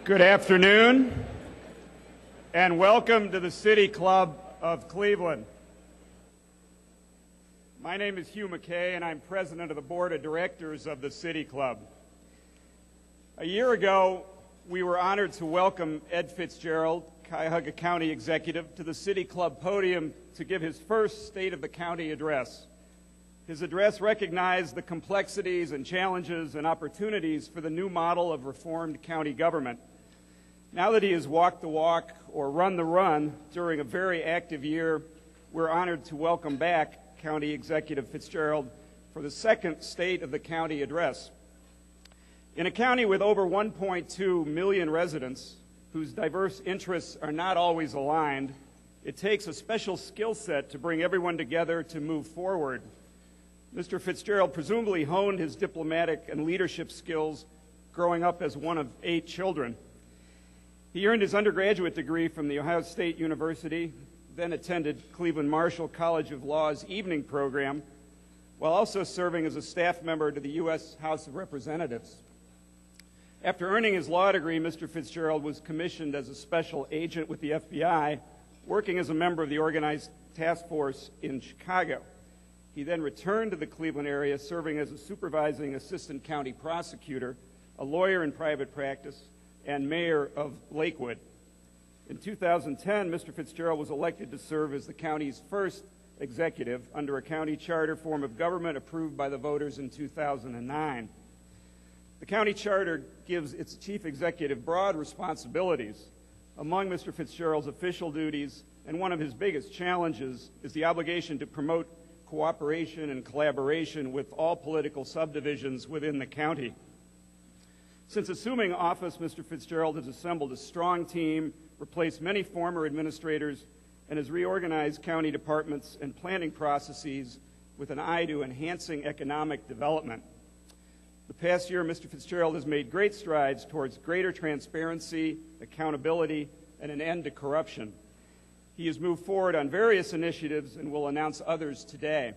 Good afternoon, and welcome to the City Club of Cleveland. My name is Hugh Mckay, and I'm president of the board of directors of the City Club. A year ago, we were honored to welcome Ed FitzGerald, Cuyahoga County Executive, to the City Club podium to give his first State of the County address. His address recognized the complexities and challenges and opportunities for the new model of reformed county government. Now that he has walked the walk or run the run during a very active year, we're honored to welcome back County Executive FitzGerald for the second State of the County address. In a county with over 1.2 million residents, whose diverse interests are not always aligned, it takes a special skill set to bring everyone together to move forward. Mr. FitzGerald presumably honed his diplomatic and leadership skills growing up as one of 8 children. He earned his undergraduate degree from the Ohio State University, then attended Cleveland Marshall College of Law's evening program, while also serving as a staff member to the U.S. House of Representatives. After earning his law degree, Mr. FitzGerald was commissioned as a special agent with the FBI, working as a member of the organized task force in Chicago. He then returned to the Cleveland area, serving as a supervising assistant county prosecutor, a lawyer in private practice, and mayor of Lakewood. In 2010, Mr. FitzGerald was elected to serve as the county's first executive under a county charter form of government approved by the voters in 2009. The county charter gives its chief executive broad responsibilities. Among Mr. FitzGerald's official duties, and one of his biggest challenges, is the obligation to promote cooperation and collaboration with all political subdivisions within the county. Since assuming office, Mr. FitzGerald has assembled a strong team, replaced many former administrators, and has reorganized county departments and planning processes with an eye to enhancing economic development. The past year, Mr. FitzGerald has made great strides towards greater transparency, accountability, and an end to corruption. He has moved forward on various initiatives and will announce others today.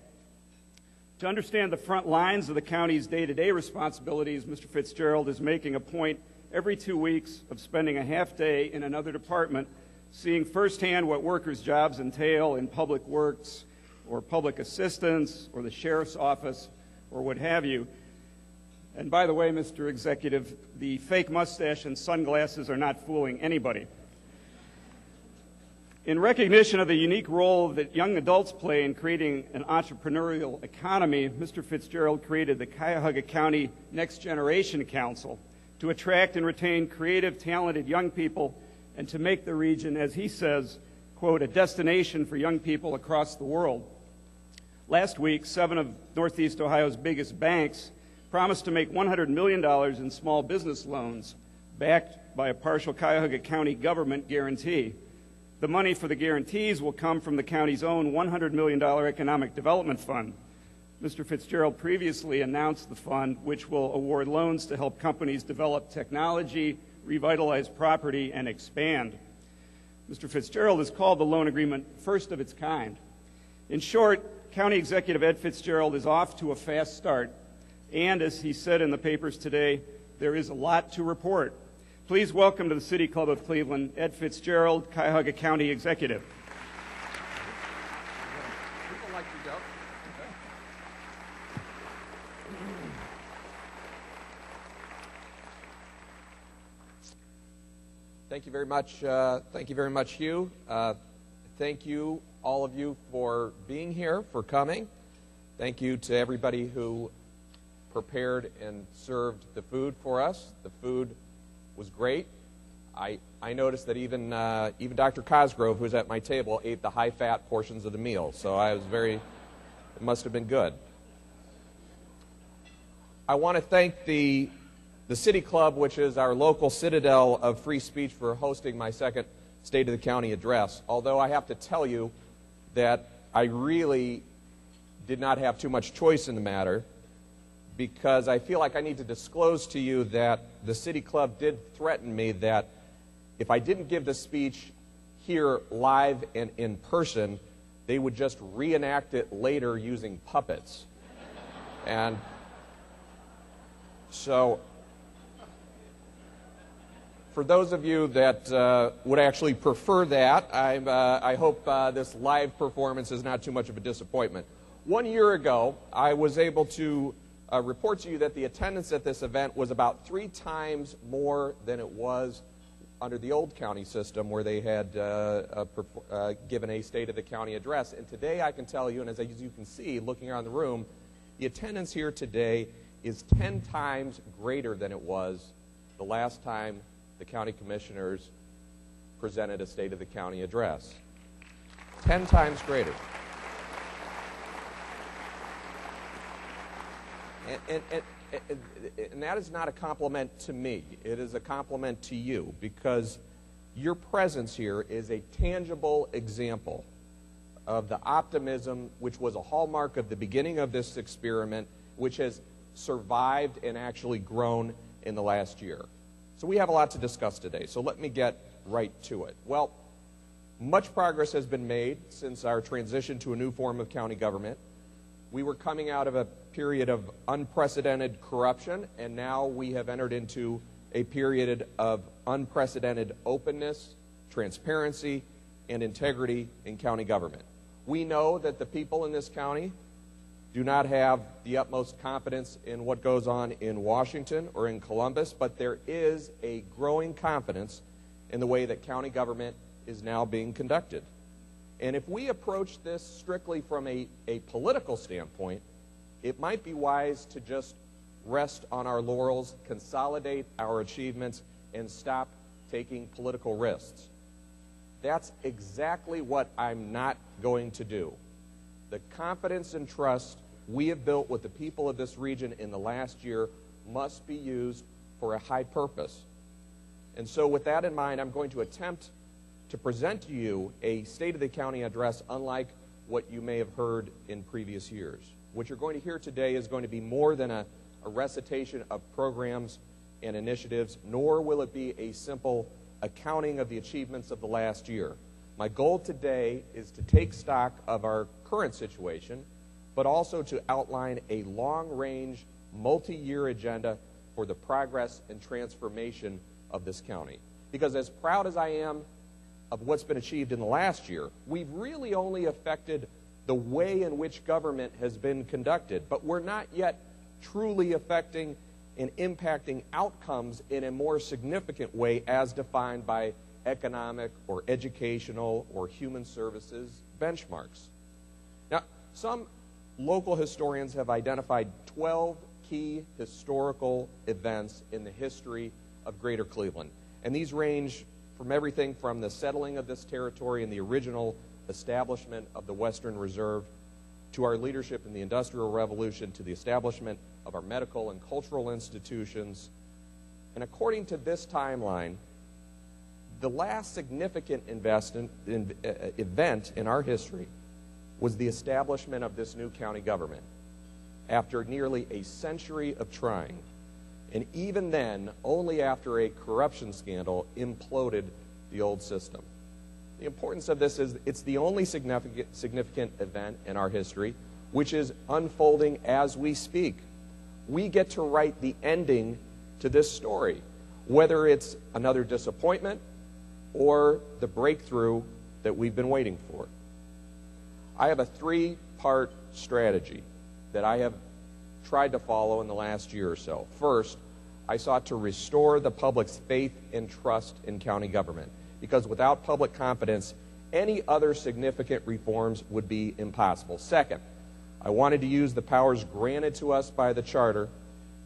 To understand the front lines of the county's day-to-day responsibilities, Mr. FitzGerald is making a point every 2 weeks of spending a half day in another department, seeing firsthand what workers' jobs entail in public works or public assistance or the sheriff's office or what have you. And by the way, Mr. Executive, the fake mustache and sunglasses are not fooling anybody. In recognition of the unique role that young adults play in creating an entrepreneurial economy, Mr. FitzGerald created the Cuyahoga County Next Generation Council to attract and retain creative, talented young people and to make the region, as he says, quote, a destination for young people across the world. Last week, 7 of Northeast Ohio's biggest banks promised to make $100 million in small business loans, backed by a partial Cuyahoga County government guarantee. The money for the guarantees will come from the county's own $100 million Economic Development Fund. Mr. FitzGerald previously announced the fund, which will award loans to help companies develop technology, revitalize property, and expand. Mr. FitzGerald has called the loan agreement first of its kind. In short, County Executive Ed FitzGerald is off to a fast start, and as he said in the papers today, there is a lot to report. Please welcome to the City Club of Cleveland, Ed FitzGerald, Cuyahoga County Executive. People like you, Joe. Okay. Thank you very much. Thank you very much, Hugh. Thank you, all of you, for being here, for coming. Thank you to everybody who prepared and served the food for us. The food was great. I noticed that even Dr. Cosgrove, who's at my table, ate the high-fat portions of the meal. So I was it must have been good. I want to thank the City Club, which is our local citadel of free speech, for hosting my second State of the County address. Although I have to tell you that I really did not have too much choice in the matter, because I feel like I need to disclose to you that the City Club did threaten me that if I didn't give the speech here live and in person, they would just reenact it later using puppets. And so for those of you that would actually prefer that, I hope this live performance is not too much of a disappointment. 1 year ago, I was able to report to you that the attendance at this event was about 3 times more than it was under the old county system where they had given a State of the County address. And today I can tell you, and as you can see looking around the room, the attendance here today is 10 times greater than it was the last time the county commissioners presented a State of the County address. 10 times greater. And that is not a compliment to me. It is a compliment to you, because your presence here is a tangible example of the optimism which was a hallmark of the beginning of this experiment, which has survived and actually grown in the last year. So we have a lot to discuss today, so let me get right to it. Well, much progress has been made since our transition to a new form of county government. We were coming out of a period of unprecedented corruption, and now we have entered into a period of unprecedented openness, transparency, and integrity in county government. We know that the people in this county do not have the utmost confidence in what goes on in Washington or in Columbus, but there is a growing confidence in the way that county government is now being conducted. And if we approach this strictly from a political standpoint, it might be wise to just rest on our laurels, consolidate our achievements, and stop taking political risks. That's exactly what I'm not going to do. The confidence and trust we have built with the people of this region in the last year must be used for a high purpose. And so with that in mind, I'm going to attempt to present to you a State of the County address unlike what you may have heard in previous years. What you're going to hear today is going to be more than a recitation of programs and initiatives, nor will it be a simple accounting of the achievements of the last year. My goal today is to take stock of our current situation, but also to outline a long-range, multi-year agenda for the progress and transformation of this county. Because as proud as I am of what's been achieved in the last year, we've really only affected the way in which government has been conducted, but we're not yet truly affecting and impacting outcomes in a more significant way as defined by economic or educational or human services benchmarks. Now, some local historians have identified 12 key historical events in the history of Greater Cleveland, and these range from everything from the settling of this territory and the original establishment of the Western Reserve to our leadership in the Industrial Revolution to the establishment of our medical and cultural institutions. And according to this timeline, the last significant event in our history was the establishment of this new county government after nearly a century of trying. And even then, only after a corruption scandal imploded the old system. The importance of this is it's the only significant event in our history which is unfolding as we speak. We get to write the ending to this story, whether it's another disappointment or the breakthrough that we've been waiting for. I have a 3-part strategy that I have tried to follow in the last year or so. First, I sought to restore the public's faith and trust in county government, because without public confidence, any other significant reforms would be impossible. Second, I wanted to use the powers granted to us by the Charter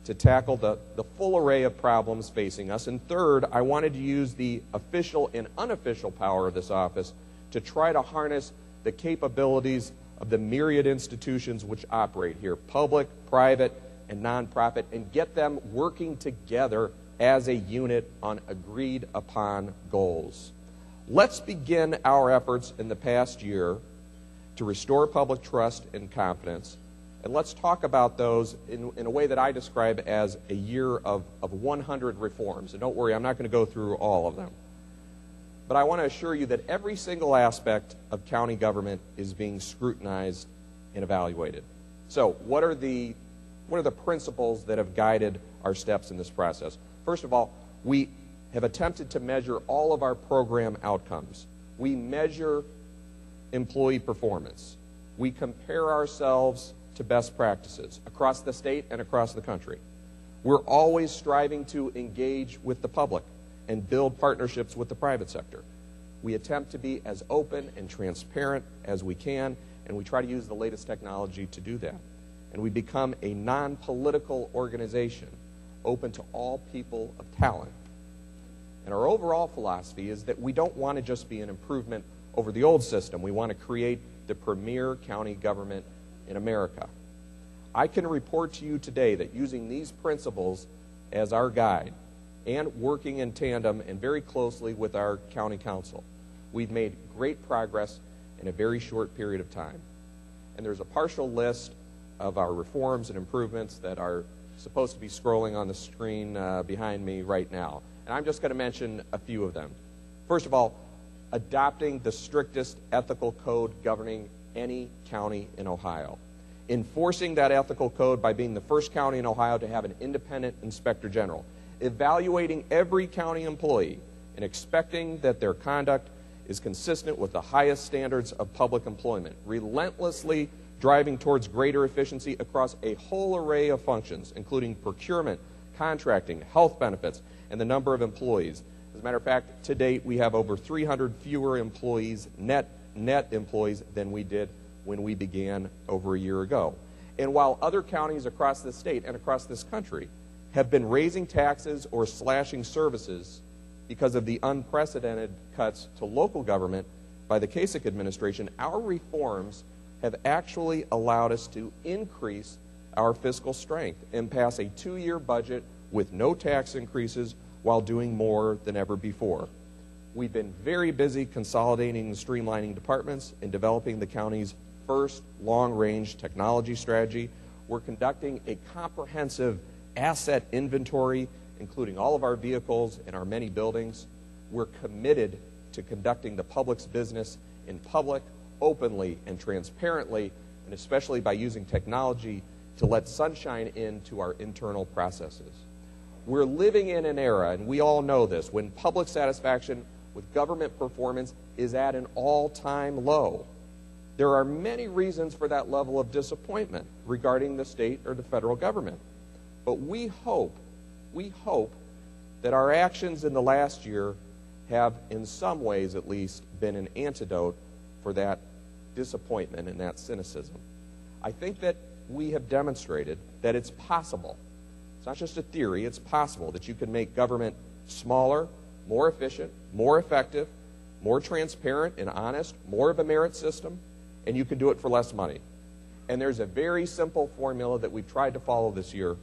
to tackle the full array of problems facing us. And third, I wanted to use the official and unofficial power of this office to try to harness the capabilities of the myriad institutions which operate here, public, private, and nonprofit, and get them working together as a unit on agreed upon goals. Let's begin our efforts in the past year to restore public trust and confidence, and let's talk about those in a way that I describe as a year of 100 reforms. And don't worry, I'm not going to go through all of them. But I want to assure you that every single aspect of county government is being scrutinized and evaluated. So what are the principles that have guided our steps in this process? First of all, we have attempted to measure all of our program outcomes. We measure employee performance. We compare ourselves to best practices across the state and across the country. We're always striving to engage with the public and build partnerships with the private sector. We attempt to be as open and transparent as we can, and we try to use the latest technology to do that. And we become a non-political organization, open to all people of talent. And our overall philosophy is that we don't want to just be an improvement over the old system. We want to create the premier county government in America. I can report to you today that using these principles as our guide and working in tandem and very closely with our county council, we've made great progress in a very short period of time. And there's a partial list of our reforms and improvements that are supposed to be scrolling on the screen behind me right now. And I'm just going to mention a few of them. First of all, adopting the strictest ethical code governing any county in Ohio. Enforcing that ethical code by being the first county in Ohio to have an independent inspector general. Evaluating every county employee and expecting that their conduct is consistent with the highest standards of public employment. Relentlessly driving towards greater efficiency across a whole array of functions, including procurement, contracting, health benefits, and the number of employees. As a matter of fact, to date, we have over 300 fewer employees, net employees, than we did when we began over a year ago. And while other counties across the state and across this country have been raising taxes or slashing services because of the unprecedented cuts to local government by the Kasich administration, our reforms have actually allowed us to increase our fiscal strength and pass a 2-year budget with no tax increases while doing more than ever before. We've been very busy consolidating and streamlining departments and developing the county's first long-range technology strategy. We're conducting a comprehensive asset inventory, including all of our vehicles and our many buildings. We're committed to conducting the public's business in public, openly, and transparently, and especially by using technology to let sunshine into our internal processes. We're living in an era, and we all know this, when public satisfaction with government performance is at an all-time low. There are many reasons for that level of disappointment regarding the state or the federal government. But we hope that our actions in the last year have, in some ways at least, been an antidote for that disappointment and that cynicism. I think that we have demonstrated that it's possible. It's not just a theory, it's possible that you can make government smaller, more efficient, more effective, more transparent and honest, more of a merit system, and you can do it for less money. And there's a very simple formula that we've tried to follow this year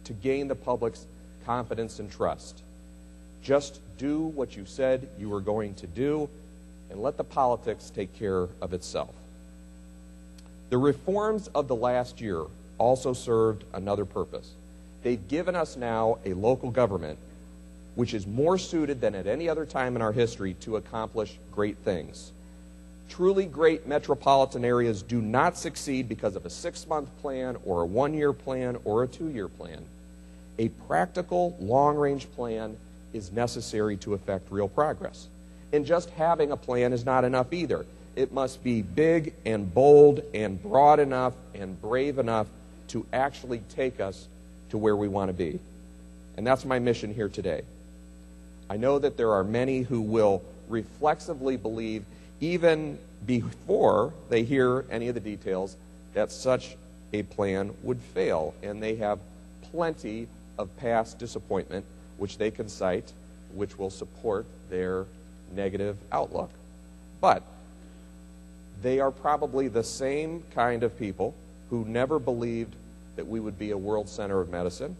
to gain the public's confidence and trust. Just do what you said you were going to do and let the politics take care of itself. The reforms of the last year also served another purpose. They've given us now a local government which is more suited than at any other time in our history to accomplish great things. Truly great metropolitan areas do not succeed because of a 6-month plan or a 1-year plan or a 2-year plan. A practical, long-range plan is necessary to effect real progress. And just having a plan is not enough either. It must be big and bold and broad enough and brave enough to actually take us to where we want to be. And that's my mission here today. I know that there are many who will reflexively believe, even before they hear any of the details, that such a plan would fail. And they have plenty of past disappointment which they can cite, which will support their negative outlook. But they are probably the same kind of people who never believed that we would be a world center of medicine,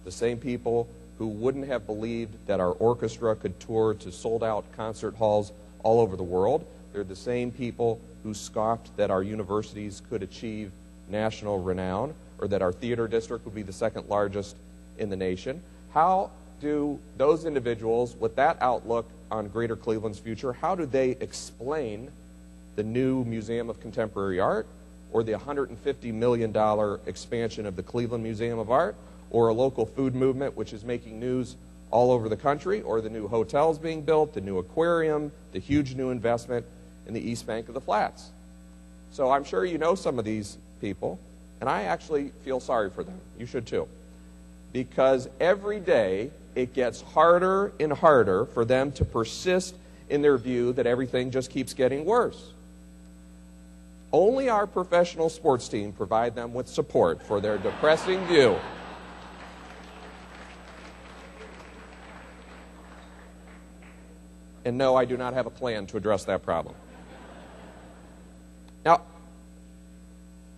the same people who wouldn't have believed that our orchestra could tour to sold-out concert halls all over the world. They're the same people who scoffed that our universities could achieve national renown or that our theater district would be the second largest in the nation. How do those individuals with that outlook on Greater Cleveland's future, how do they explain the new Museum of Contemporary Art or the $150 million expansion of the Cleveland Museum of Art or a local food movement which is making news all over the country, or the new hotels being built, the new aquarium, the huge new investment in the East Bank of the Flats. So I'm sure you know some of these people, and I actually feel sorry for them. You should too. Because every day it gets harder and harder for them to persist in their view that everything just keeps getting worse. Only our professional sports team provide them with support for their depressing view. And no, I do not have a plan to address that problem. Now,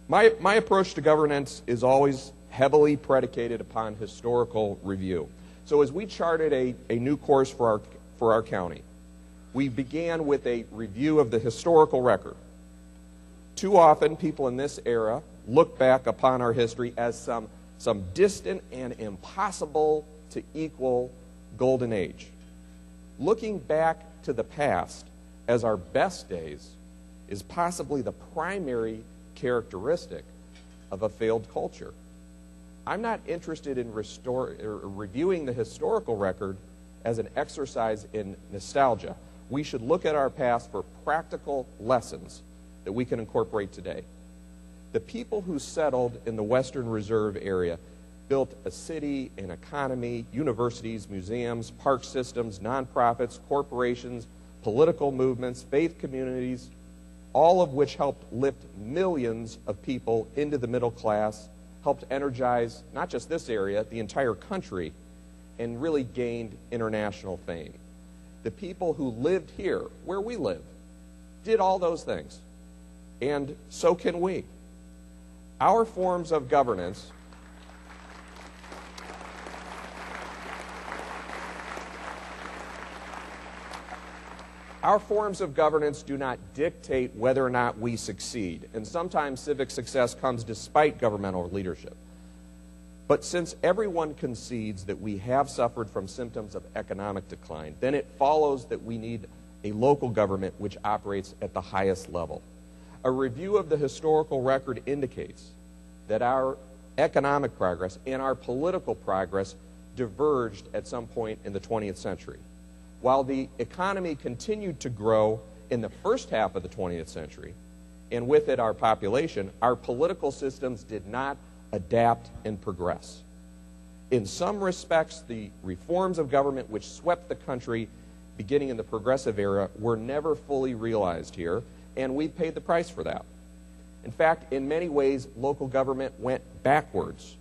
my approach to governance is always heavily predicated upon historical review. So as we charted a new course for our county, we began with a review of the historical record. Too often, people in this era look back upon our history as some distant and impossible to equal golden age. Looking back to the past as our best days is possibly the primary characteristic of a failed culture. I'm not interested in reviewing the historical record as an exercise in nostalgia. We should look at our past for practical lessons that we can incorporate today. The people who settled in the Western Reserve area built a city, an economy, universities, museums, park systems, nonprofits, corporations, political movements, faith communities, all of which helped lift millions of people into the middle class, helped energize not just this area, the entire country, and really gained international fame. The people who lived here, where we live, did all those things. And so can we. Our forms of governance do not dictate whether or not we succeed, and sometimes civic success comes despite governmental leadership. But since everyone concedes that we have suffered from symptoms of economic decline, then it follows that we need a local government which operates at the highest level. A review of the historical record indicates that our economic progress and our political progress diverged at some point in the 20th century. While the economy continued to grow in the first half of the 20th century, and with it our population, our political systems did not adapt and progress. In some respects, the reforms of government which swept the country beginning in the progressive era were never fully realized here, and we paid the price for that. In fact, in many ways, local government went backwards.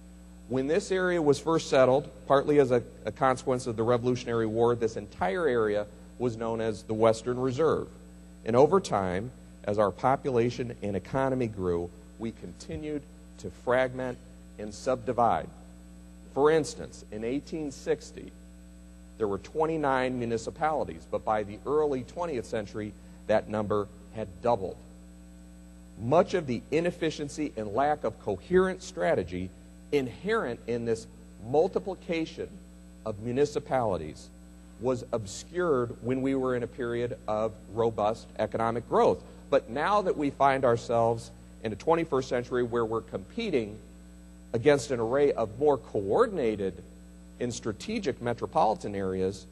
When this area was first settled, partly as a consequence of the Revolutionary War, this entire area was known as the Western Reserve. And over time, as our population and economy grew, we continued to fragment and subdivide. For instance, in 1860, there were 29 municipalities, but by the early 20th century, that number had doubled. Much of the inefficiency and lack of coherent strategy inherent in this multiplication of municipalities was obscured when we were in a period of robust economic growth. But now that we find ourselves in the 21st century where we're competing against an array of more coordinated and strategic metropolitan areas,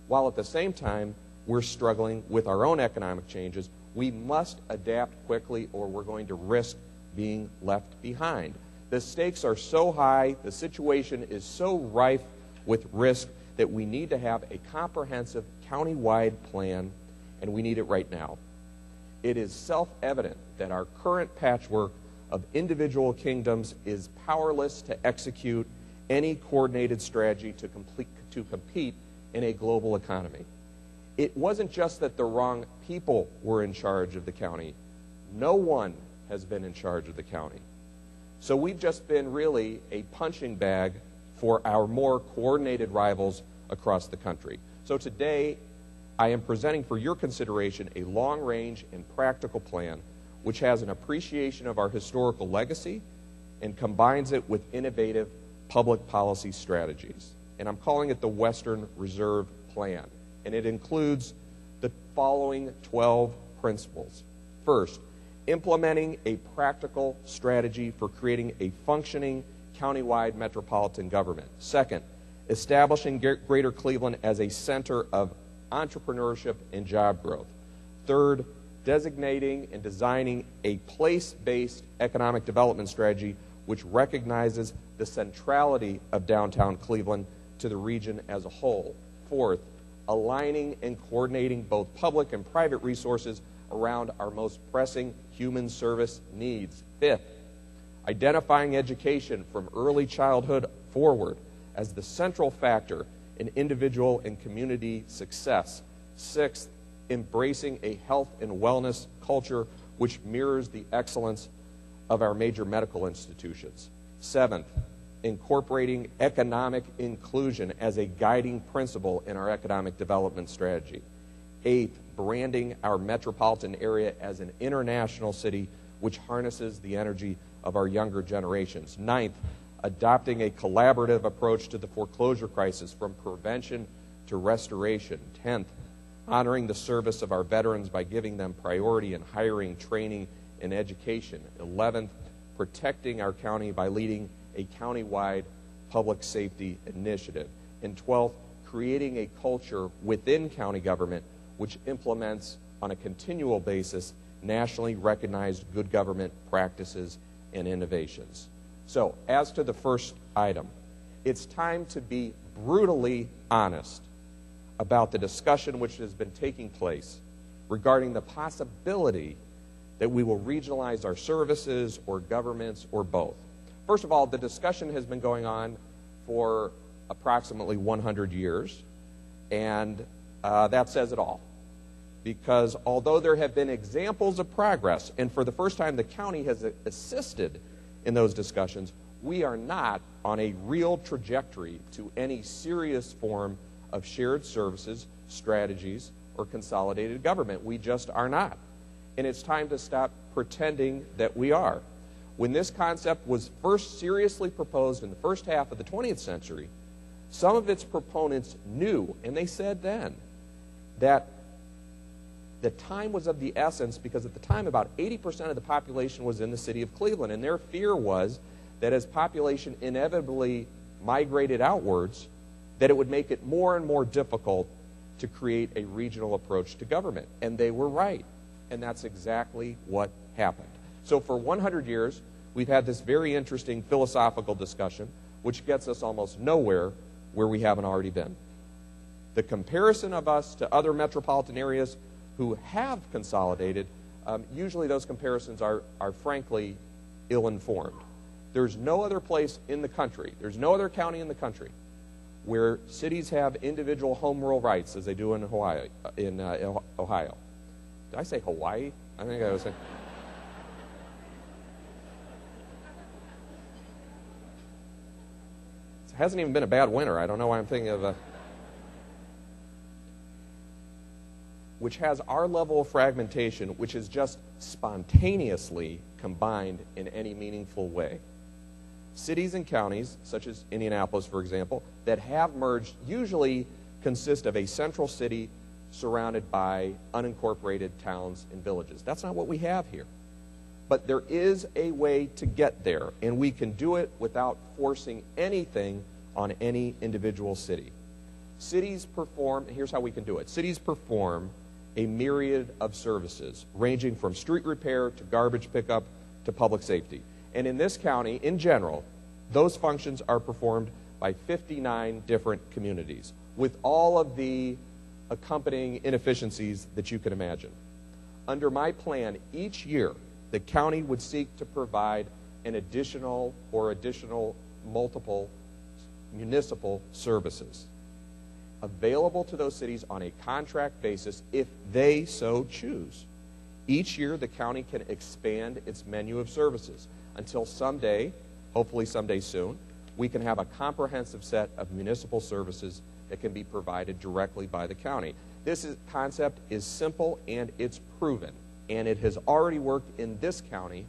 while at the same time we're struggling with our own economic changes, we must adapt quickly or we're going to risk being left behind. The stakes are so high, the situation is so rife with risk that we need to have a comprehensive county-wide plan, and we need it right now. It is self-evident that our current patchwork of individual kingdoms is powerless to execute any coordinated strategy to compete in a global economy. It wasn't just that the wrong people were in charge of the county. No one has been in charge of the county. So we've just been really a punching bag for our more coordinated rivals across the country. So today, I am presenting for your consideration a long-range and practical plan which has an appreciation of our historical legacy and combines it with innovative public policy strategies. And I'm calling it the Western Reserve Plan. And it includes the following 12 principles. First, implementing a practical strategy for creating a functioning countywide metropolitan government. Second, establishing Greater Cleveland as a center of entrepreneurship and job growth. Third, designating and designing a place-based economic development strategy which recognizes the centrality of downtown Cleveland to the region as a whole. Fourth, aligning and coordinating both public and private resources around our most pressing human service needs. Fifth, identifying education from early childhood forward as the central factor in individual and community success. Sixth, embracing a health and wellness culture which mirrors the excellence of our major medical institutions. Seventh, incorporating economic inclusion as a guiding principle in our economic development strategy. Eighth, branding our metropolitan area as an international city which harnesses the energy of our younger generations. Ninth, adopting a collaborative approach to the foreclosure crisis from prevention to restoration. 10th, honoring the service of our veterans by giving them priority in hiring, training, and education. 11th, protecting our county by leading a county-wide public safety initiative. And 12th, creating a culture within county government which implements on a continual basis nationally recognized good government practices and innovations. So, as to the first item, it's time to be brutally honest about the discussion which has been taking place regarding the possibility that we will regionalize our services or governments or both. First of all, the discussion has been going on for approximately 100 years, and that says it all. Because although there have been examples of progress, and for the first time the county has assisted in those discussions, we are not on a real trajectory to any serious form of shared services, strategies, or consolidated government. We just are not. And it's time to stop pretending that we are. When this concept was first seriously proposed in the first half of the 20th century, some of its proponents knew, and they said then, that the time was of the essence because at the time about 80% of the population was in the city of Cleveland, and their fear was that as population inevitably migrated outwards, that it would make it more and more difficult to create a regional approach to government. And they were right, and that's exactly what happened. So for 100 years, we've had this very interesting philosophical discussion, which gets us almost nowhere where we haven't already been. The comparison of us to other metropolitan areas who have consolidated, usually those comparisons are frankly ill-informed. There's no other place in the country, there's no other county in the country where cities have individual home rule rights as they do in Ohio. Did I say Hawaii? I think I was saying. It hasn't even been a bad winter. I don't know why I'm thinking of which has our level of fragmentation, which is just spontaneously combined in any meaningful way. Cities and counties, such as Indianapolis, for example, that have merged usually consist of a central city surrounded by unincorporated towns and villages. That's not what we have here. But there is a way to get there, and we can do it without forcing anything on any individual city. Cities perform, here's how we can do it. Cities perform a myriad of services, ranging from street repair to garbage pickup to public safety. And in this county, in general, those functions are performed by 59 different communities, with all of the accompanying inefficiencies that you can imagine. Under my plan, each year, the county would seek to provide an additional multiple municipal services available to those cities on a contract basis if they so choose. Each year, the county can expand its menu of services until someday, hopefully someday soon, we can have a comprehensive set of municipal services that can be provided directly by the county. This concept is simple and it's proven, and it has already worked in this county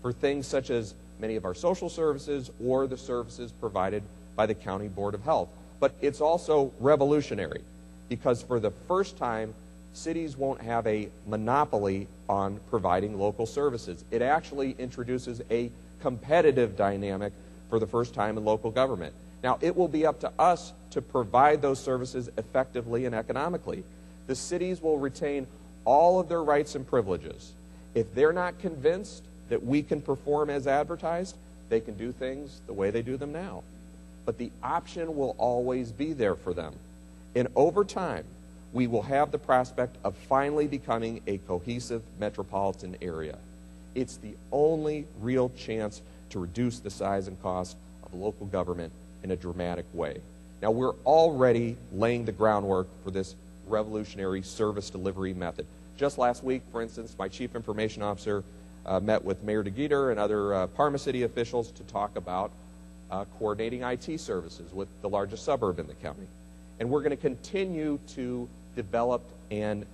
for things such as many of our social services or the services provided by the County Board of Health. But it's also revolutionary because for the first time, cities won't have a monopoly on providing local services. It actually introduces a competitive dynamic for the first time in local government. Now, it will be up to us to provide those services effectively and economically. The cities will retain all of their rights and privileges. If they're not convinced that we can perform as advertised, they can do things the way they do them now. But the option will always be there for them. And over time, we will have the prospect of finally becoming a cohesive metropolitan area. It's the only real chance to reduce the size and cost of local government in a dramatic way. Now, we're already laying the groundwork for this revolutionary service delivery method. Just last week, for instance, my chief information officer met with Mayor DeGeeter and other Parma City officials to talk about coordinating IT services with the largest suburb in the county. And we're going to continue to develop and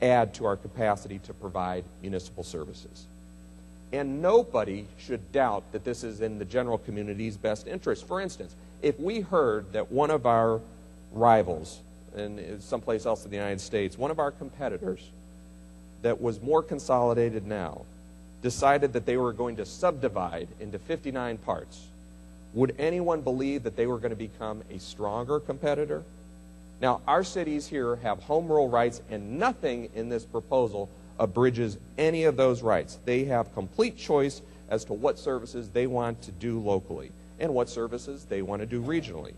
add to our capacity to provide municipal services. And nobody should doubt that this is in the general community's best interest. For instance, if we heard that one of our rivals, in someplace else in the United States, one of our competitors that was more consolidated now, decided that they were going to subdivide into 59 parts, would anyone believe that they were going to become a stronger competitor? Now, our cities here have home rule rights, and nothing in this proposal abridges any of those rights. They have complete choice as to what services they want to do locally and what services they want to do regionally.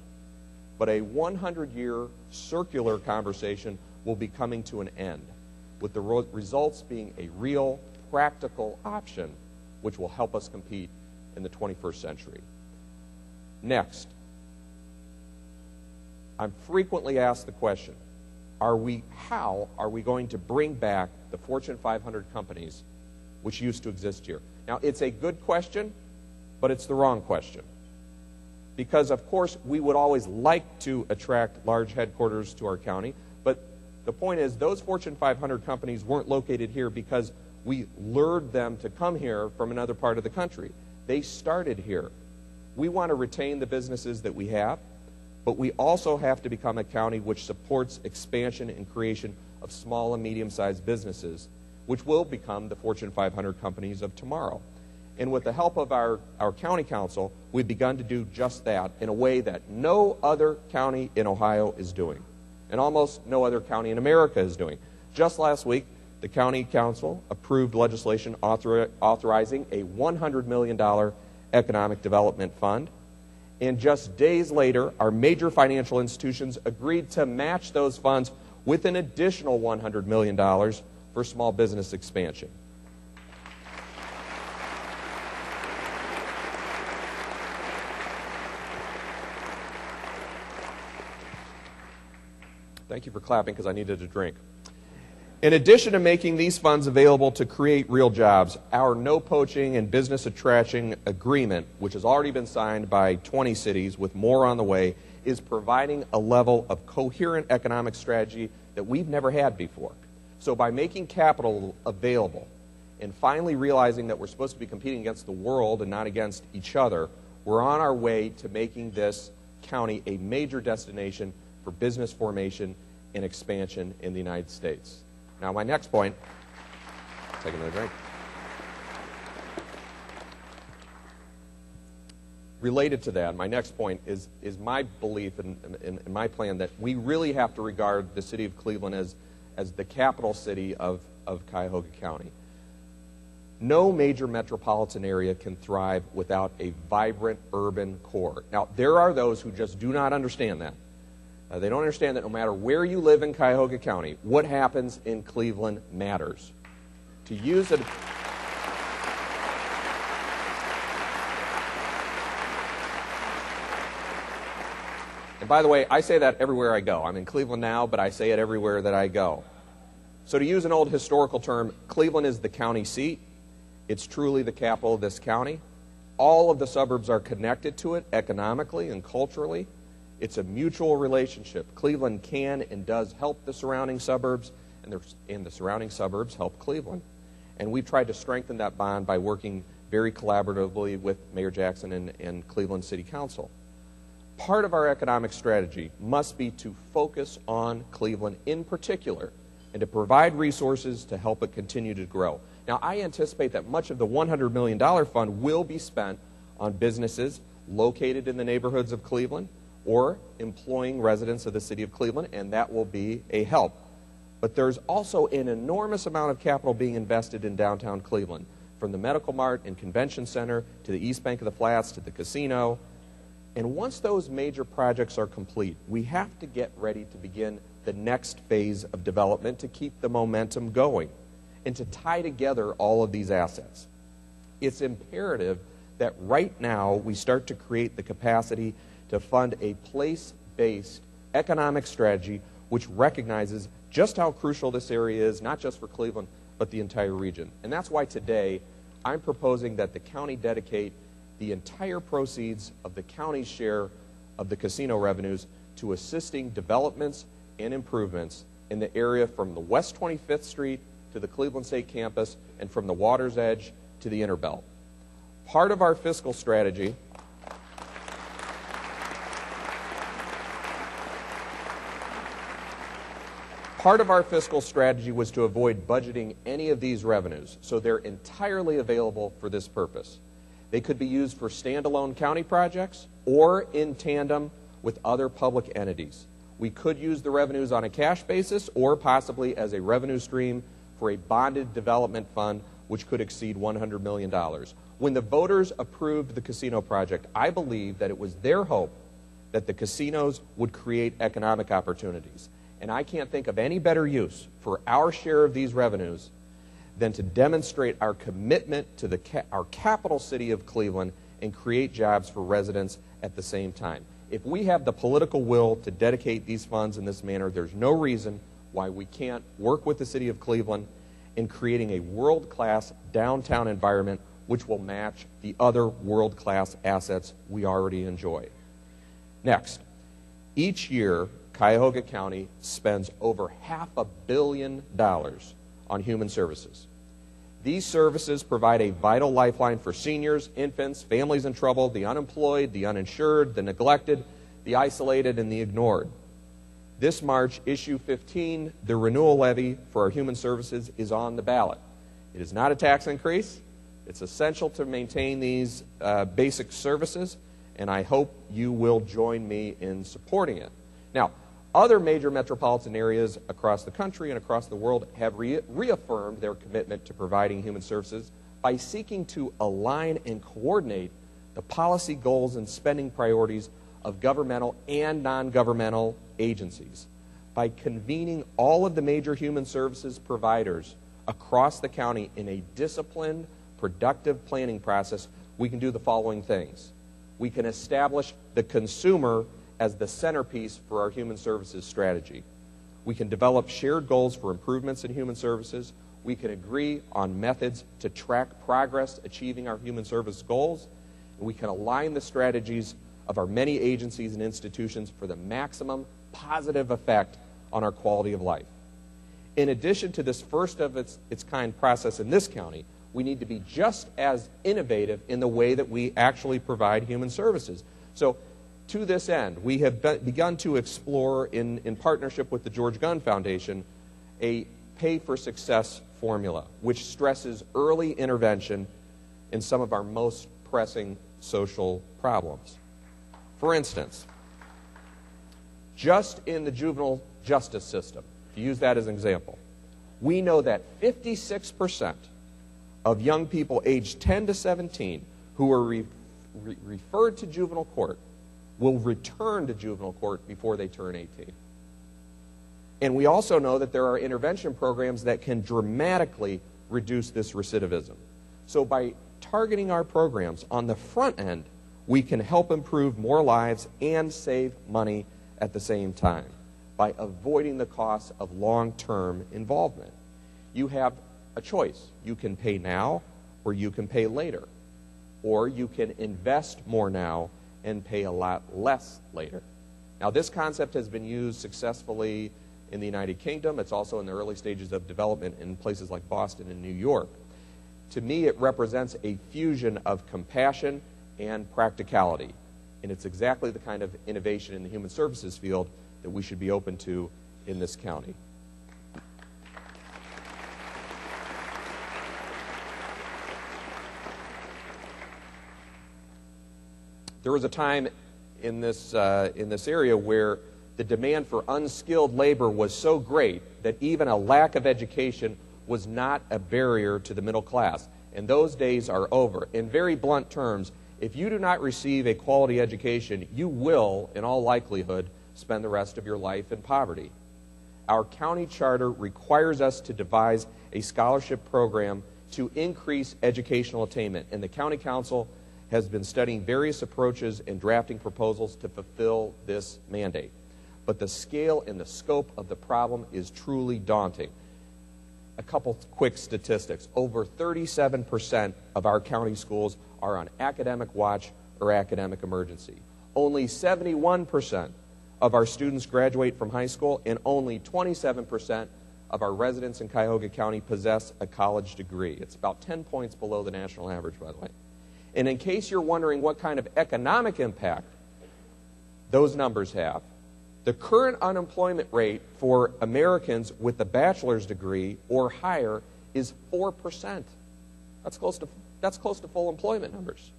But a 100-year circular conversation will be coming to an end, with the results being a real, practical option which will help us compete in the 21st century. Next, I'm frequently asked the question, how are we going to bring back the Fortune 500 companies which used to exist here? Now, it's a good question, but it's the wrong question. Because, of course, we would always like to attract large headquarters to our county, but the point is those Fortune 500 companies weren't located here because we lured them to come here from another part of the country. They started here. We want to retain the businesses that we have, but we also have to become a county which supports expansion and creation of small and medium-sized businesses, which will become the Fortune 500 companies of tomorrow. And with the help of our county council, we've begun to do just that in a way that no other county in Ohio is doing, and almost no other county in America is doing. Just last week, the county council approved legislation authorizing a $100 million economic development fund. And just days later, our major financial institutions agreed to match those funds with an additional $100 million for small business expansion. Thank you for clapping because I needed a drink. In addition to making these funds available to create real jobs, our no poaching and business attraction agreement, which has already been signed by 20 cities with more on the way, is providing a level of coherent economic strategy that we've never had before. So by making capital available and finally realizing that we're supposed to be competing against the world and not against each other, we're on our way to making this county a major destination for business formation and expansion in the United States. Now, my next point, take another drink. Related to that, my next point is my belief and my plan that we really have to regard the city of Cleveland as the capital city of Cuyahoga County. No major metropolitan area can thrive without a vibrant urban core. Now, there are those who just do not understand that. They don't understand that no matter where you live in Cuyahoga County, what happens in Cleveland matters. To use it... And by the way, I say that everywhere I go. I'm in Cleveland now, but I say it everywhere that I go. So to use an old historical term, Cleveland is the county seat. It's truly the capital of this county. All of the suburbs are connected to it economically and culturally. It's a mutual relationship. Cleveland can and does help the surrounding suburbs, and the surrounding suburbs help Cleveland. And we've tried to strengthen that bond by working very collaboratively with Mayor Jackson and Cleveland City Council. Part of our economic strategy must be to focus on Cleveland in particular and to provide resources to help it continue to grow. Now, I anticipate that much of the $100 million fund will be spent on businesses located in the neighborhoods of Cleveland, or employing residents of the city of Cleveland, and that will be a help. But there's also an enormous amount of capital being invested in downtown Cleveland, from the Medical Mart and Convention Center to the East Bank of the Flats to the casino. And once those major projects are complete, we have to get ready to begin the next phase of development to keep the momentum going and to tie together all of these assets. It's imperative that right now we start to create the capacity to fund a place-based economic strategy which recognizes just how crucial this area is, not just for Cleveland, but the entire region. And that's why today I'm proposing that the county dedicate the entire proceeds of the county's share of the casino revenues to assisting developments and improvements in the area from the West 25th Street to the Cleveland State Campus and from the Water's Edge to the Interbelt. Part of our fiscal strategy was to avoid budgeting any of these revenues, so they're entirely available for this purpose. They could be used for standalone county projects or in tandem with other public entities. We could use the revenues on a cash basis or possibly as a revenue stream for a bonded development fund which could exceed $100 million. When the voters approved the casino project, I believe that it was their hope that the casinos would create economic opportunities. And I can't think of any better use for our share of these revenues than to demonstrate our commitment to our capital city of Cleveland and create jobs for residents at the same time. If we have the political will to dedicate these funds in this manner, there's no reason why we can't work with the city of Cleveland in creating a world-class downtown environment which will match the other world-class assets we already enjoy. Next, each year, Cuyahoga County spends over $500 million on human services. These services provide a vital lifeline for seniors, infants, families in trouble, the unemployed, the uninsured, the neglected, the isolated, and the ignored. This March, Issue 15, the renewal levy for our human services, is on the ballot. It is not a tax increase. It's essential to maintain these basic services, and I hope you will join me in supporting it. Now, other major metropolitan areas across the country and across the world have reaffirmed their commitment to providing human services by seeking to align and coordinate the policy goals and spending priorities of governmental and non-governmental agencies. By convening all of the major human services providers across the county in a disciplined, productive planning process, we can do the following things. We can establish the consumer as the centerpiece for our human services strategy. We can develop shared goals for improvements in human services. We can agree on methods to track progress achieving our human service goals. And we can align the strategies of our many agencies and institutions for the maximum positive effect on our quality of life. In addition to this first of its kind process in this county, we need to be just as innovative in the way that we actually provide human services. So, to this end, we have begun to explore, in partnership with the George Gunn Foundation, a pay-for-success formula, which stresses early intervention in some of our most pressing social problems. For instance, just in the juvenile justice system, to use that as an example, we know that 56% of young people aged 10 to 17 who are referred to juvenile court will return to juvenile court before they turn 18. And we also know that there are intervention programs that can dramatically reduce this recidivism. So by targeting our programs on the front end, we can help improve more lives and save money at the same time by avoiding the costs of long-term involvement. You have a choice. You can pay now or you can pay later. Or you can invest more now and pay a lot less later. Now, this concept has been used successfully in the United Kingdom. It's also in the early stages of development in places like Boston and New York. To me, it represents a fusion of compassion and practicality. And it's exactly the kind of innovation in the human services field that we should be open to in this county. There was a time in this area where the demand for unskilled labor was so great that even a lack of education was not a barrier to the middle class. And those days are over. In very blunt terms, if you do not receive a quality education, you will, in all likelihood, spend the rest of your life in poverty. Our county charter requires us to devise a scholarship program to increase educational attainment, and the county council has been studying various approaches and drafting proposals to fulfill this mandate. But the scale and the scope of the problem is truly daunting. A couple quick statistics. Over 37% of our county schools are on academic watch or academic emergency. Only 71% of our students graduate from high school, and only 27% of our residents in Cuyahoga County possess a college degree. It's about 10 points below the national average, by the way. And in case you're wondering what kind of economic impact those numbers have, the current unemployment rate for Americans with a bachelor's degree or higher is 4%. That's close to full employment numbers.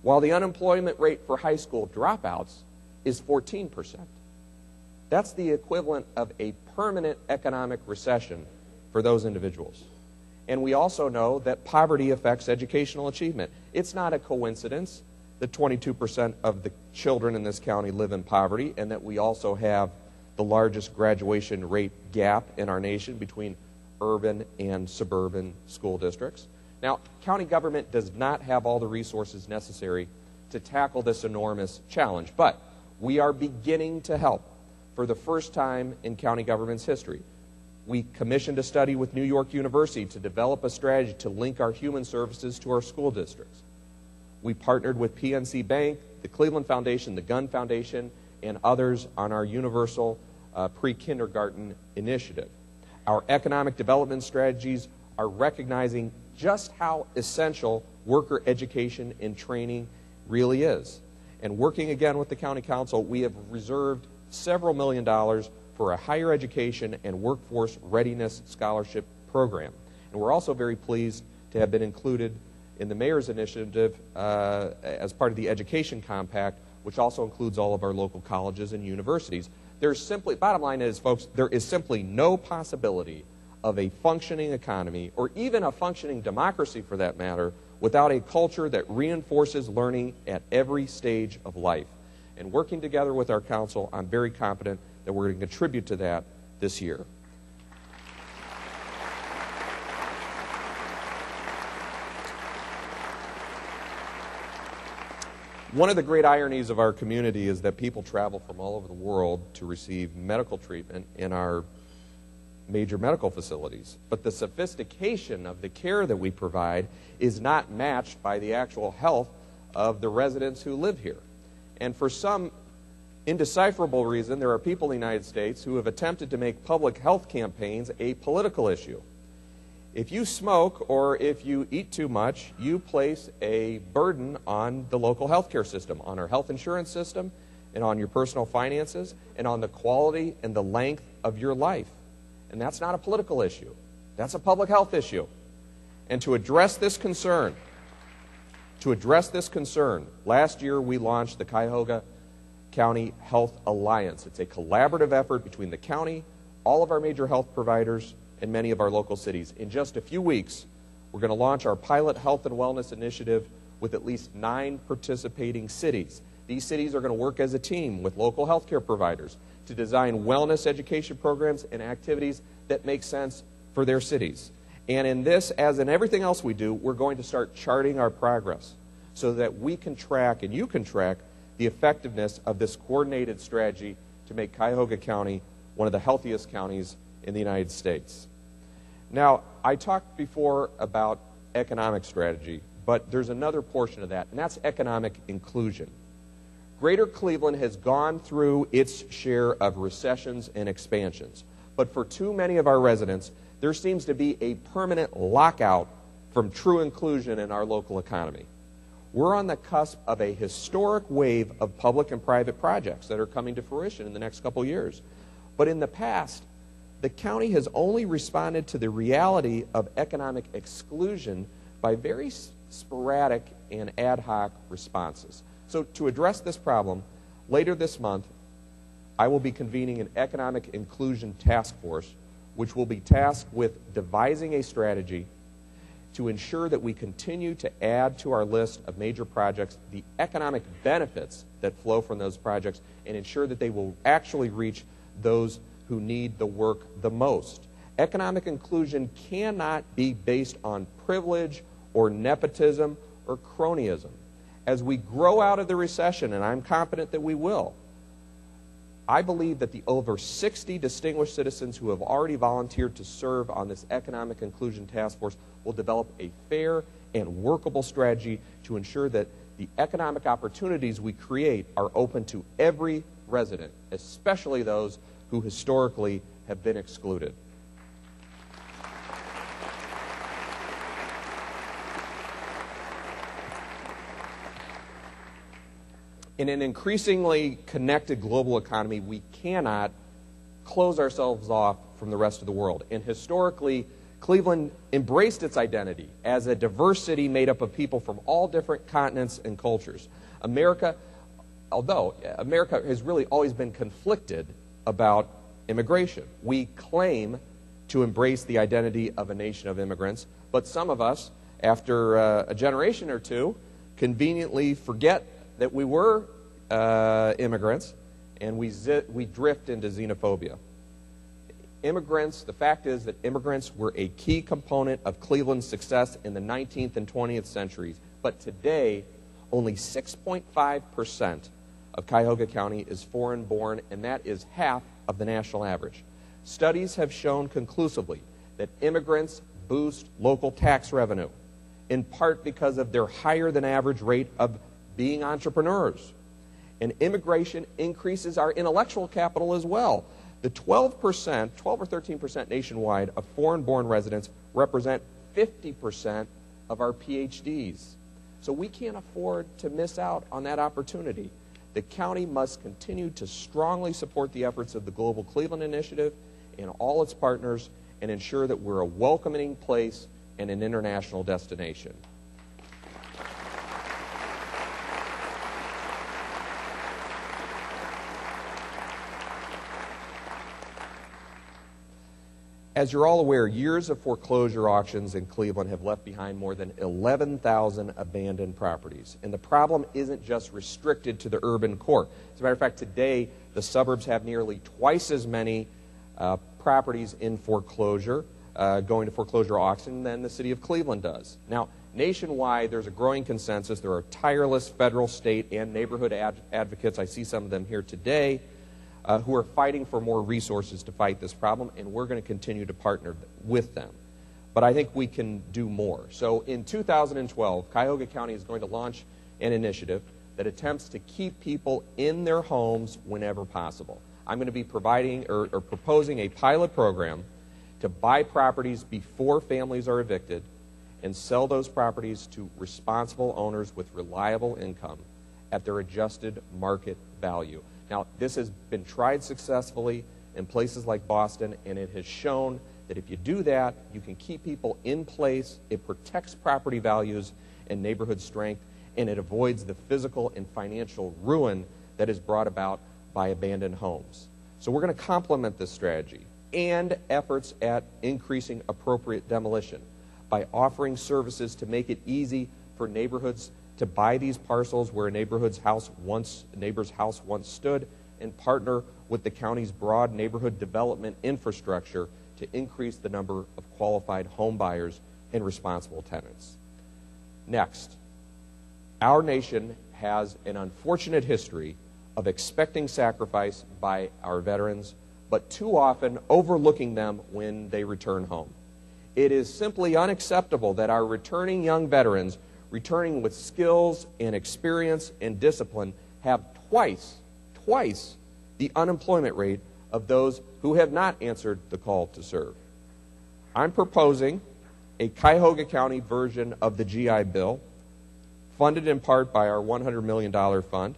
While the unemployment rate for high school dropouts is 14%. That's the equivalent of a permanent economic recession for those individuals. And we also know that poverty affects educational achievement. It's not a coincidence that 22% of the children in this county live in poverty, and that we also have the largest graduation rate gap in our nation between urban and suburban school districts. Now, county government does not have all the resources necessary to tackle this enormous challenge, but we are beginning to help for the first time in county government's history. We commissioned a study with New York University to develop a strategy to link our human services to our school districts. We partnered with PNC Bank, the Cleveland Foundation, the Gunn Foundation, and others on our universal pre-kindergarten initiative. Our economic development strategies are recognizing just how essential worker education and training really is. And working again with the county council, we have reserved several $1 million for a higher education and workforce readiness scholarship program. And we're also very pleased to have been included in the mayor's initiative as part of the education compact, which also includes all of our local colleges and universities. There's simply, bottom line is, folks, there is simply no possibility of a functioning economy, or even a functioning democracy for that matter, without a culture that reinforces learning at every stage of life. And working together with our council, I'm very confident that we're going to contribute to that this year. One of the great ironies of our community is that people travel from all over the world to receive medical treatment in our major medical facilities. But the sophistication of the care that we provide is not matched by the actual health of the residents who live here. And for some indecipherable reason, there are people in the United States who have attempted to make public health campaigns a political issue. If you smoke or if you eat too much, you place a burden on the local health care system, on our health insurance system, and on your personal finances, and on the quality and the length of your life. And that's not a political issue. That's a public health issue. And to address this concern, last year we launched the Cuyahoga County Health Alliance. It's a collaborative effort between the county, all of our major health providers, and many of our local cities. In just a few weeks, we're going to launch our pilot health and wellness initiative with at least 9 participating cities. These cities are going to work as a team with local health care providers to design wellness education programs and activities that make sense for their cities. And in this, as in everything else we do, we're going to start charting our progress so that we can track, and you can track, the effectiveness of this coordinated strategy to make Cuyahoga County one of the healthiest counties in the United States. Now, I talked before about economic strategy, but there's another portion of that, and that's economic inclusion. Greater Cleveland has gone through its share of recessions and expansions, but for too many of our residents, there seems to be a permanent lockout from true inclusion in our local economy. We're on the cusp of a historic wave of public and private projects that are coming to fruition in the next couple years. But in the past, the county has only responded to the reality of economic exclusion by very sporadic and ad hoc responses. So to address this problem, Later this month, I will be convening an economic inclusion task force, which will be tasked with devising a strategy to ensure that we continue to add to our list of major projects the economic benefits that flow from those projects and ensure that they will actually reach those who need the work the most. Economic inclusion cannot be based on privilege or nepotism or cronyism. As we grow out of the recession, and I'm confident that we will, I believe that the over 60 distinguished citizens who have already volunteered to serve on this Economic Inclusion Task Force will develop a fair and workable strategy to ensure that the economic opportunities we create are open to every resident, especially those who historically have been excluded. In an increasingly connected global economy, we cannot close ourselves off from the rest of the world. And historically, Cleveland embraced its identity as a diverse city made up of people from all different continents and cultures. Although America has really always been conflicted about immigration. We claim to embrace the identity of a nation of immigrants, but some of us, after a generation or two, conveniently forget that we were immigrants, and we drift into xenophobia. The fact is that immigrants were a key component of Cleveland's success in the 19th and 20th centuries, but today, only 6.5% of Cuyahoga County is foreign-born, and that is half of the national average. Studies have shown conclusively that immigrants boost local tax revenue, in part because of their higher-than-average rate of being entrepreneurs. And immigration increases our intellectual capital as well. The 12 or 13% nationwide of foreign-born residents represent 50% of our PhDs. So we can't afford to miss out on that opportunity. The county must continue to strongly support the efforts of the Global Cleveland Initiative and all its partners and ensure that we're a welcoming place and an international destination. As you're all aware, years of foreclosure auctions in Cleveland have left behind more than 11,000 abandoned properties. And the problem isn't just restricted to the urban core. As a matter of fact, today the suburbs have nearly twice as many properties in foreclosure, going to foreclosure auction, than the city of Cleveland does. Now, nationwide, there's a growing consensus. There are tireless federal, state, and neighborhood advocates. I see some of them here today. Who are fighting for more resources to fight this problem, and we're going to continue to partner with them. But I think we can do more. So in 2012, Cuyahoga County is going to launch an initiative that attempts to keep people in their homes whenever possible. I'm going to be providing or proposing a pilot program to buy properties before families are evicted and sell those properties to responsible owners with reliable income at their adjusted market value. Now, this has been tried successfully in places like Boston, and it has shown that if you do that, you can keep people in place, it protects property values and neighborhood strength, and it avoids the physical and financial ruin that is brought about by abandoned homes. So we're going to complement this strategy and efforts at increasing appropriate demolition by offering services to make it easy for neighborhoods to buy these parcels where a neighbor's house once stood, and partner with the county's broad neighborhood development infrastructure to increase the number of qualified home buyers and responsible tenants. Next, our nation has an unfortunate history of expecting sacrifice by our veterans, but too often overlooking them when they return home. It is simply unacceptable that our returning young veterans, returning with skills and experience and discipline, have twice the unemployment rate of those who have not answered the call to serve. I'm proposing a Cuyahoga County version of the GI Bill, funded in part by our $100 million fund,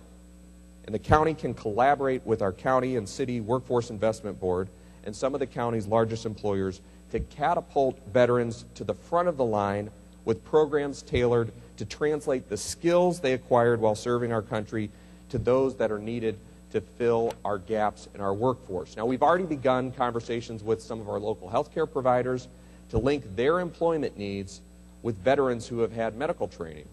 and the county can collaborate with our county and city workforce investment board and some of the county's largest employers to catapult veterans to the front of the line with programs tailored to translate the skills they acquired while serving our country to those that are needed to fill our gaps in our workforce. Now, we've already begun conversations with some of our local health care providers to link their employment needs with veterans who have had medical training.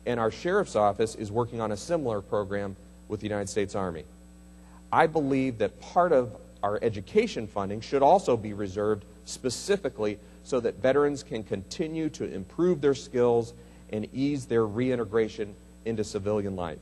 And our sheriff's office is working on a similar program with the United States Army. I believe that part of our education funding should also be reserved specifically so that veterans can continue to improve their skills and ease their reintegration into civilian life.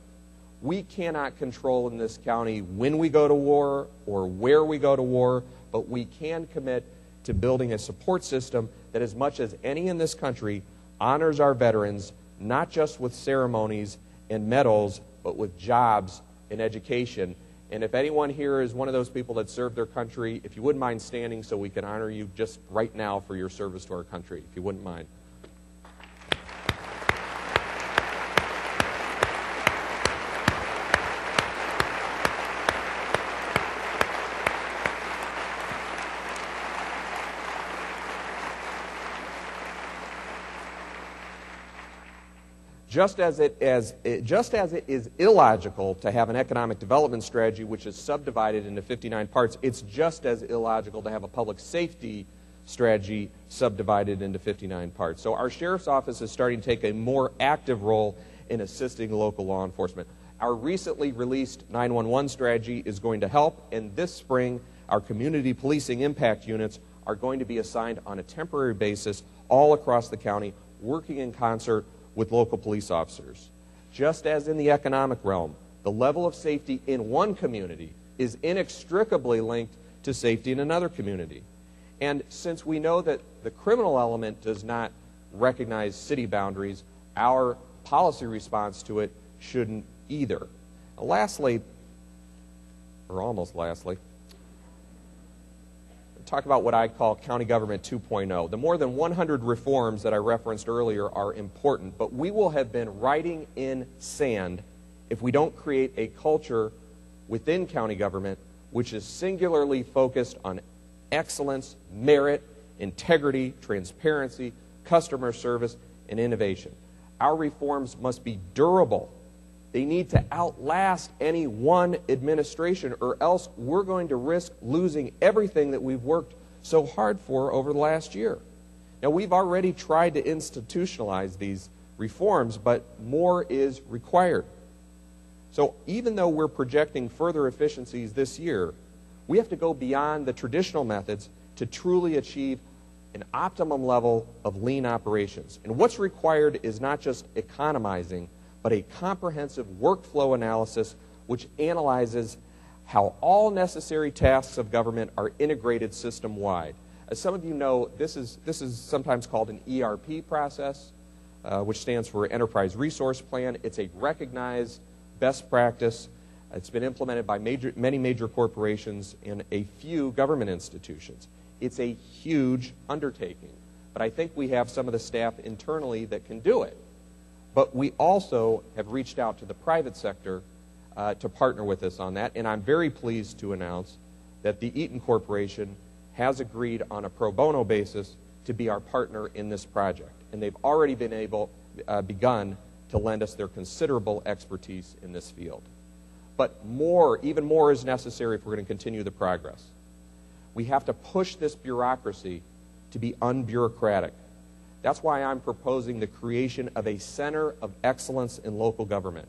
We cannot control in this county when we go to war or where we go to war, but we can commit to building a support system that, as much as any in this country, honors our veterans, not just with ceremonies and medals, but with jobs and education. And if anyone here is one of those people that served their country, if you wouldn't mind standing so we can honor you just right now for your service to our country, if you wouldn't mind. Just as it is illogical to have an economic development strategy which is subdivided into 59 parts, it's just as illogical to have a public safety strategy subdivided into 59 parts. So our sheriff's office is starting to take a more active role in assisting local law enforcement. Our recently released 911 strategy is going to help, and this spring our community policing impact units are going to be assigned on a temporary basis all across the county, working in concert with local police officers. Just as in the economic realm, the level of safety in one community is inextricably linked to safety in another community. And since we know that the criminal element does not recognize city boundaries, our policy response to it shouldn't either. Lastly, or almost lastly, talk about what I call county government 2.0. The more than 100 reforms that I referenced earlier are important, but we will have been writing in sand if we don't create a culture within county government which is singularly focused on excellence, merit, integrity, transparency, customer service, and innovation. Our reforms must be durable. They need to outlast any one administration, or else we're going to risk losing everything that we've worked so hard for over the last year. Now, we've already tried to institutionalize these reforms, but more is required. So even though we're projecting further efficiencies this year, we have to go beyond the traditional methods to truly achieve an optimum level of lean operations. And what's required is not just economizing, but a comprehensive workflow analysis which analyzes how all necessary tasks of government are integrated system-wide. As some of you know, this is sometimes called an ERP process, which stands for Enterprise Resource Plan. It's a recognized best practice. It's been implemented by many major corporations and a few government institutions. It's a huge undertaking, but I think we have some of the staff internally that can do it. But we also have reached out to the private sector to partner with us on that, and I'm very pleased to announce that the Eaton Corporation has agreed on a pro bono basis to be our partner in this project, and they've already begun to lend us their considerable expertise in this field. But even more is necessary if we're going to continue the progress. We have to push this bureaucracy to be unbureaucratic. That's why I'm proposing the creation of a Center of Excellence in Local Government,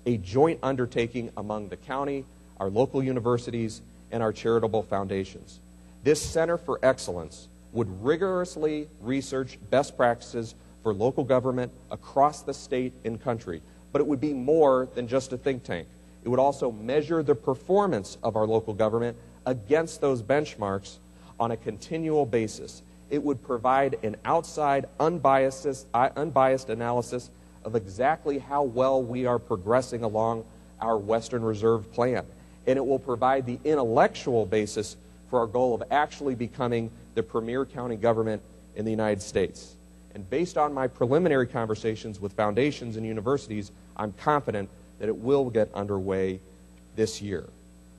a joint undertaking among the county, our local universities, and our charitable foundations. This Center for Excellence would rigorously research best practices for local government across the state and country, but it would be more than just a think tank. It would also measure the performance of our local government against those benchmarks on a continual basis. It would provide an outside, unbiased analysis of exactly how well we are progressing along our Western Reserve Plan. And it will provide the intellectual basis for our goal of actually becoming the premier county government in the United States. And based on my preliminary conversations with foundations and universities, I'm confident that it will get underway this year.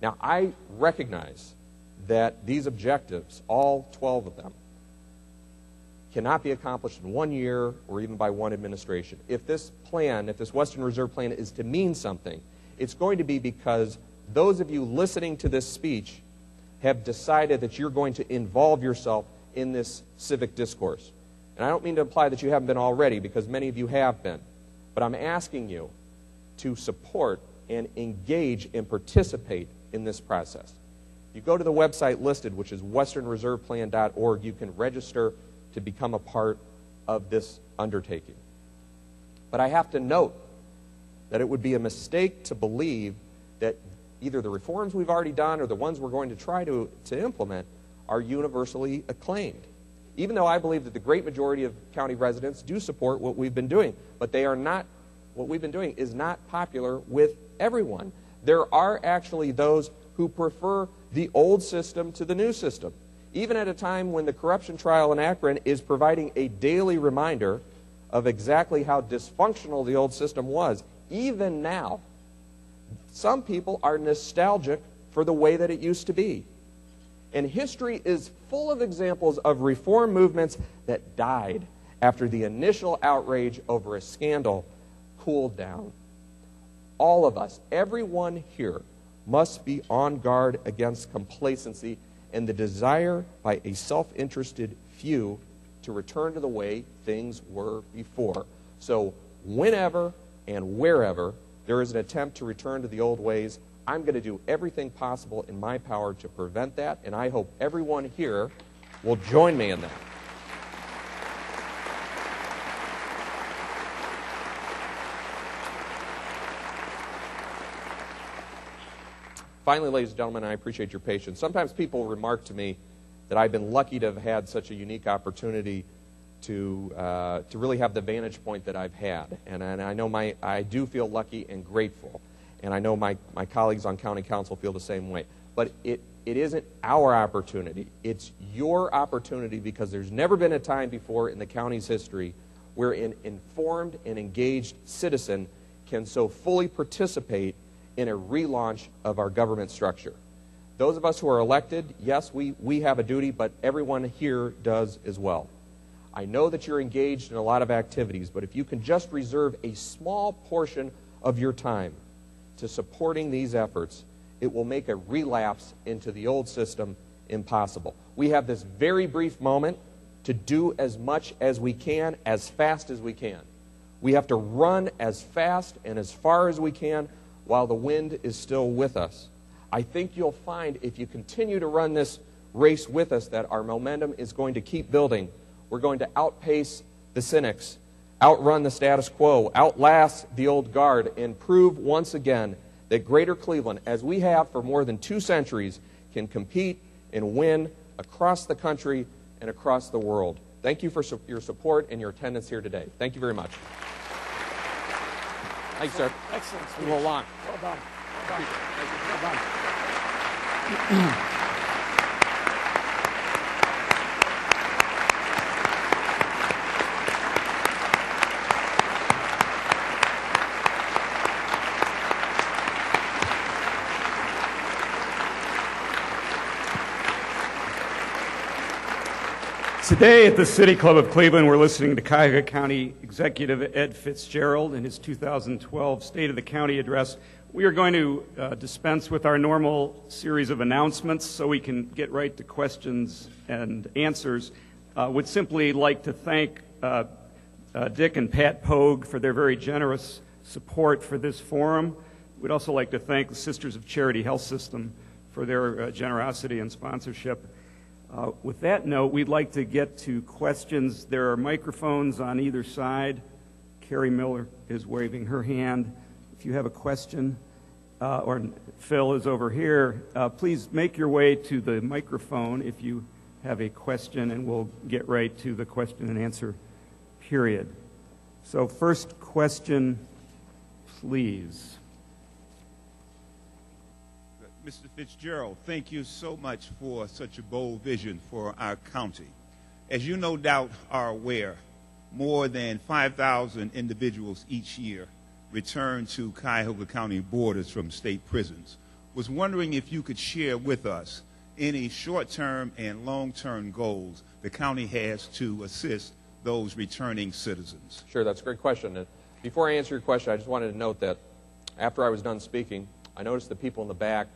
Now, I recognize that these objectives, all 12 of them, cannot be accomplished in 1 year or even by one administration. If this plan, if this Western Reserve Plan is to mean something, It's going to be because those of you listening to this speech have decided that you're going to involve yourself in this civic discourse. And I don't mean to imply that you haven't been already, because many of you have been. But I'm asking you to support and engage and participate in this process. You go to the website listed, which is westernreserveplan.org. You can register to become a part of this undertaking. But I have to note that it would be a mistake to believe that either the reforms we've already done or the ones we're going to try to implement are universally acclaimed. Even though I believe that the great majority of county residents do support what we've been doing, but they are not, what we've been doing is not popular with everyone. There are actually those who prefer the old system to the new system. Even at a time when the corruption trial in Akron is providing a daily reminder of exactly how dysfunctional the old system was, even now, some people are nostalgic for the way that it used to be. And history is full of examples of reform movements that died after the initial outrage over a scandal cooled down. All of us, everyone here, must be on guard against complacency and the desire by a self-interested few to return to the way things were before. So whenever and wherever there is an attempt to return to the old ways, I'm going to do everything possible in my power to prevent that, and I hope everyone here will join me in that. Finally, ladies and gentlemen, I appreciate your patience. Sometimes people remark to me that I've been lucky to have had such a unique opportunity to really have the vantage point that I've had. And I know I do feel lucky and grateful. And I know my colleagues on county council feel the same way. But it isn't our opportunity. It's your opportunity, because there's never been a time before in the county's history where an informed and engaged citizen can so fully participate in a relaunch of our government structure. Those of us who are elected, yes, we have a duty, but everyone here does as well. I know that you're engaged in a lot of activities, but if you can just reserve a small portion of your time to supporting these efforts, it will make a relapse into the old system impossible. We have this very brief moment to do as much as we can, as fast as we can. We have to run as fast and as far as we can while the wind is still with us. I think you'll find, if you continue to run this race with us, that our momentum is going to keep building. We're going to outpace the cynics, outrun the status quo, outlast the old guard, and prove once again that Greater Cleveland, as we have for more than 2 centuries, can compete and win across the country and across the world. Thank you for your support and your attendance here today. Thank you very much. Thanks, sir. Excellent. A little long. Well done. Well done. Well done. Today at the City Club of Cleveland, we're listening to Cuyahoga County Executive Ed FitzGerald in his 2012 State of the County address. We are going to dispense with our normal series of announcements so we can get right to questions and answers. Would simply like to thank Dick and Pat Pogue for their very generous support for this forum. We'd also like to thank the Sisters of Charity Health System for their generosity and sponsorship. With that note, we'd like to get to questions. There are microphones on either side. Carrie Miller is waving her hand. If you have a question, or Phil is over here, please make your way to the microphone if you have a question, and we'll get right to the question and answer period. So first question, please. Mr. FitzGerald, thank you so much for such a bold vision for our county. As you no doubt are aware, more than 5,000 individuals each year return to Cuyahoga County borders from state prisons. Was wondering if you could share with us any short-term and long-term goals the county has to assist those returning citizens. Sure, that's a great question. And before I answer your question, I just wanted to note that after I was done speaking, I noticed the people in the back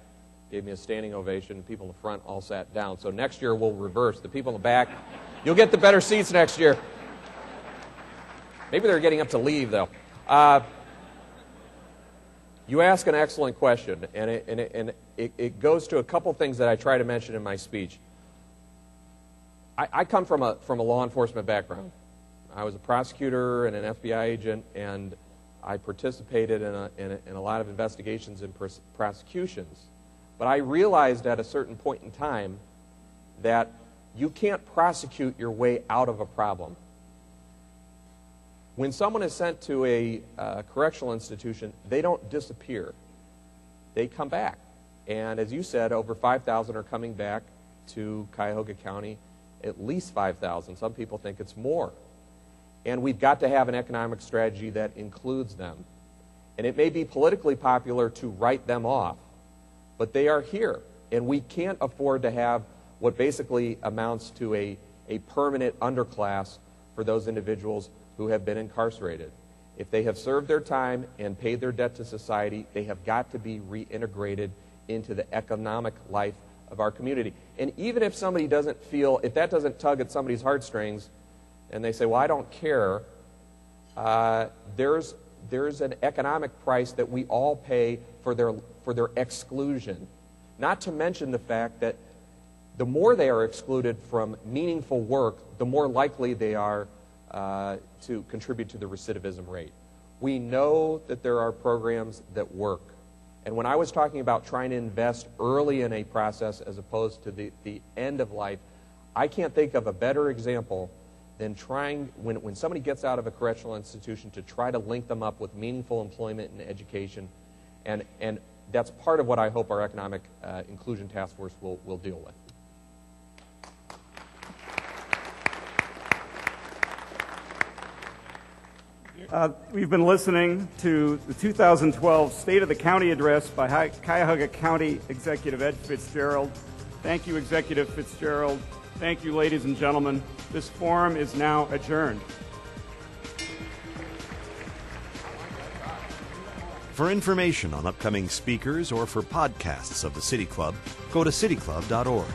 gave me a standing ovation, and people in the front all sat down. So next year we'll reverse. The people in the back, you'll get the better seats next year. Maybe they're getting up to leave, though. You ask an excellent question, and it goes to a couple things that I try to mention in my speech. I come from a law enforcement background. I was a prosecutor and an FBI agent, and I participated in a lot of investigations and prosecutions. But I realized at a certain point in time that you can't prosecute your way out of a problem. When someone is sent to a correctional institution, they don't disappear. They come back. And as you said, over 5,000 are coming back to Cuyahoga County, at least 5,000. Some people think it's more. And we've got to have an economic strategy that includes them. And it may be politically popular to write them off, but they are here. And we can't afford to have what basically amounts to a permanent underclass for those individuals who have been incarcerated. If they have served their time and paid their debt to society, they have got to be reintegrated into the economic life of our community. And even if somebody doesn't feel, if that doesn't tug at somebody's heartstrings, and they say, well, I don't care, there's an economic price that we all pay for their exclusion. Not to mention the fact that the more they are excluded from meaningful work, the more likely they are to contribute to the recidivism rate. We know that there are programs that work. And when I was talking about trying to invest early in a process as opposed to the end of life, I can't think of a better example than trying, when somebody gets out of a correctional institution, to try to link them up with meaningful employment and education. And that's part of what I hope our Economic Inclusion Task Force will deal with. We've been listening to the 2012 State of the County Address by Cuyahoga County Executive Ed FitzGerald. Thank you, Executive FitzGerald. Thank you, ladies and gentlemen. This forum is now adjourned. For information on upcoming speakers or for podcasts of the City Club, go to cityclub.org.